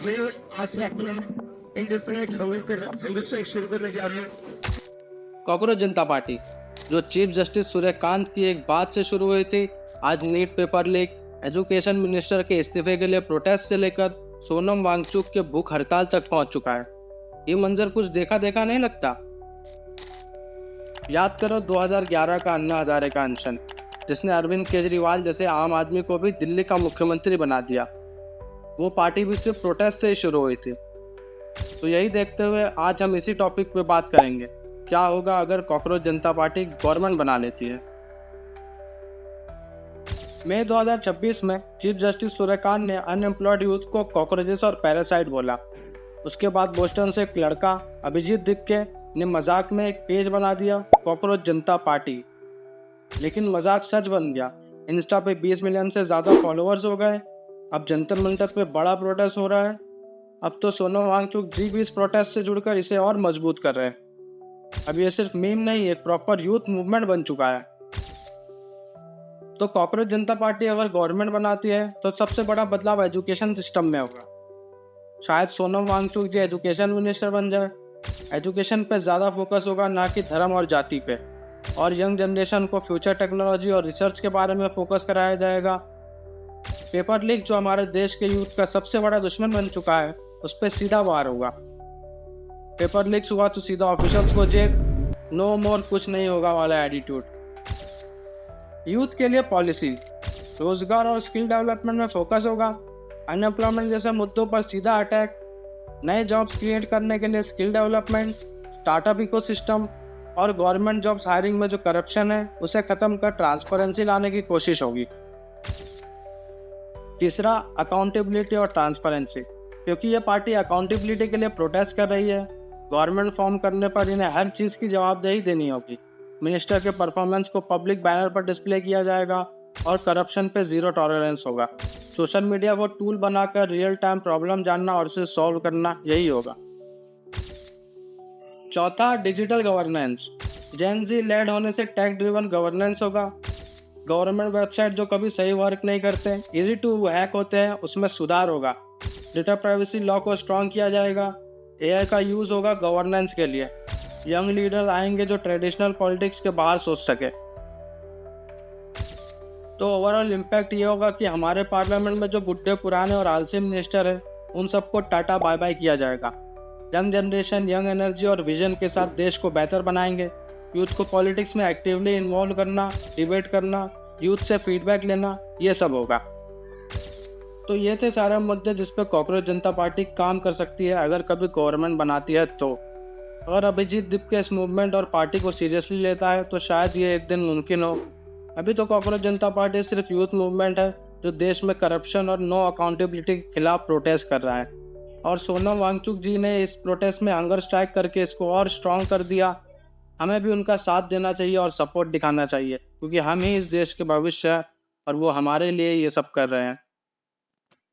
मैं आज से अपना इंडिपेंडेंट कांग्रेस शुरू करने जा रहा हूँ। कांग्रेस जनता पार्टी, जो चीफ जस्टिस सूर्यकांत की एक बात से शुरू हुई थी, आज NEET paper leak, education minister के इस्तीफे के लिए प्रोटेस्ट से लेकर सोनम वांगचुक के भूख हड़ताल तक पहुंच चुका है। ये मंजर कुछ देखा देखा नहीं लगता। याद करो 2011 का अन्ना हजारे का अनशन, जिसने अरविंद केजरीवाल जैसे आम आदमी को भी दिल्ली का मुख्यमंत्री बना दिया। वो पार्टी भी सिर्फ प्रोटेस्ट से ही शुरू हुई थी। तो यही देखते हुए आज हम इसी टॉपिक पे बात करेंगे, क्या होगा अगर कॉकरोच जनता पार्टी गवर्नमेंट बना लेती है। मई 2026 में चीफ जस्टिस सूर्यकांत ने अनएम्प्लॉयड यूथ को कॉकरोचेस और पैरासाइट बोला। उसके बाद बोस्टन से एक लड़का अभिजीत दिक्के ने मजाक में एक पेज बना दिया, कॉकरोच जनता पार्टी। लेकिन मजाक सच बन गया। इंस्टा पे 20 मिलियन से ज़्यादा फॉलोअर्स हो गए। अब जंतर मंतर पे बड़ा प्रोटेस्ट हो रहा है। अब तो सोनम वांगचुक जी भी इस प्रोटेस्ट से जुड़कर इसे और मजबूत कर रहे हैं। अब ये सिर्फ मीम नहीं, एक प्रॉपर यूथ मूवमेंट बन चुका है। तो कॉकरोच जनता पार्टी अगर गवर्नमेंट बनाती है तो सबसे बड़ा बदलाव एजुकेशन सिस्टम में होगा। शायद सोनम वांगचुक जी एजुकेशन मिनिस्टर बन जाए। एजुकेशन पे ज़्यादा फोकस होगा, ना कि धर्म और जाति पे। और यंग जनरेशन को फ्यूचर टेक्नोलॉजी और रिसर्च के बारे में फोकस कराया जाएगा। पेपर लीक, जो हमारे देश के यूथ का सबसे बड़ा दुश्मन बन चुका है, उस पर सीधा वार होगा। पेपर लीक्स हुआ तो सीधा ऑफिशियल्स को जेल, नो मोर कुछ नहीं होगा वाला एटीट्यूड। यूथ के लिए पॉलिसी, रोजगार और स्किल डेवलपमेंट में फोकस होगा। अनएम्प्लॉयमेंट जैसे मुद्दों पर सीधा अटैक, नए जॉब्स क्रिएट करने के लिए स्किल डेवलपमेंट, स्टार्टअप इकोसिस्टम और गवर्नमेंट जॉब्स हायरिंग में जो करप्शन है उसे खत्म कर ट्रांसपेरेंसी लाने की कोशिश होगी। तीसरा, अकाउंटेबिलिटी और ट्रांसपेरेंसी, क्योंकि ये पार्टी अकाउंटेबिलिटी के लिए प्रोटेस्ट कर रही है। गवर्नमेंट फॉर्म करने पर इन्हें हर चीज़ की जवाबदेही देनी होगी। मिनिस्टर के परफॉर्मेंस को पब्लिक बैनर पर डिस्प्ले किया जाएगा और करप्शन पे जीरो टॉलरेंस होगा। सोशल मीडिया को टूल बनाकर रियल टाइम प्रॉब्लम जानना और उसे सॉल्व करना, यही होगा। चौथा, डिजिटल गवर्नेंस। जेन जी लेड होने से टेक ड्रिवन गवर्नेंस होगा। गवर्नमेंट वेबसाइट जो कभी सही वर्क नहीं करते, इजी टू हैक होते हैं, उसमें सुधार होगा। डेटा प्राइवेसी लॉ को स्ट्रॉन्ग किया जाएगा। एआई का यूज़ होगा गवर्नेंस के लिए। यंग लीडर आएंगे जो ट्रेडिशनल पॉलिटिक्स के बाहर सोच सके। तो ओवरऑल इम्पैक्ट ये होगा कि हमारे पार्लियामेंट में जो बुढ़े पुराने और आलसी मिनिस्टर हैं, उन सबको टाटा बाय बाय किया जाएगा। यंग जनरेशन यंग एनर्जी और विजन के साथ देश को बेहतर बनाएंगे। यूथ को पॉलिटिक्स में एक्टिवली इन्वॉल्व करना, डिबेट करना, यूथ से फीडबैक लेना, ये सब होगा। तो ये थे सारे मुद्दे जिस पे कॉकरोच जनता पार्टी काम कर सकती है अगर कभी गवर्नमेंट बनाती है तो। अगर अभिजीत दिप्के इस मूवमेंट और पार्टी को सीरियसली लेता है तो शायद ये एक दिन मुमकिन हो। अभी तो कॉकरोच जनता पार्टी सिर्फ यूथ मूवमेंट है जो देश में करप्शन और नो अकाउंटेबिलिटी के खिलाफ प्रोटेस्ट कर रहा है। और सोनम वांगचुक जी ने इस प्रोटेस्ट में हंगर स्ट्राइक करके इसको और स्ट्रॉन्ग कर दिया। हमें भी उनका साथ देना चाहिए और सपोर्ट दिखाना चाहिए, क्योंकि हम ही इस देश के भविष्य हैं और वो हमारे लिए ये सब कर रहे हैं।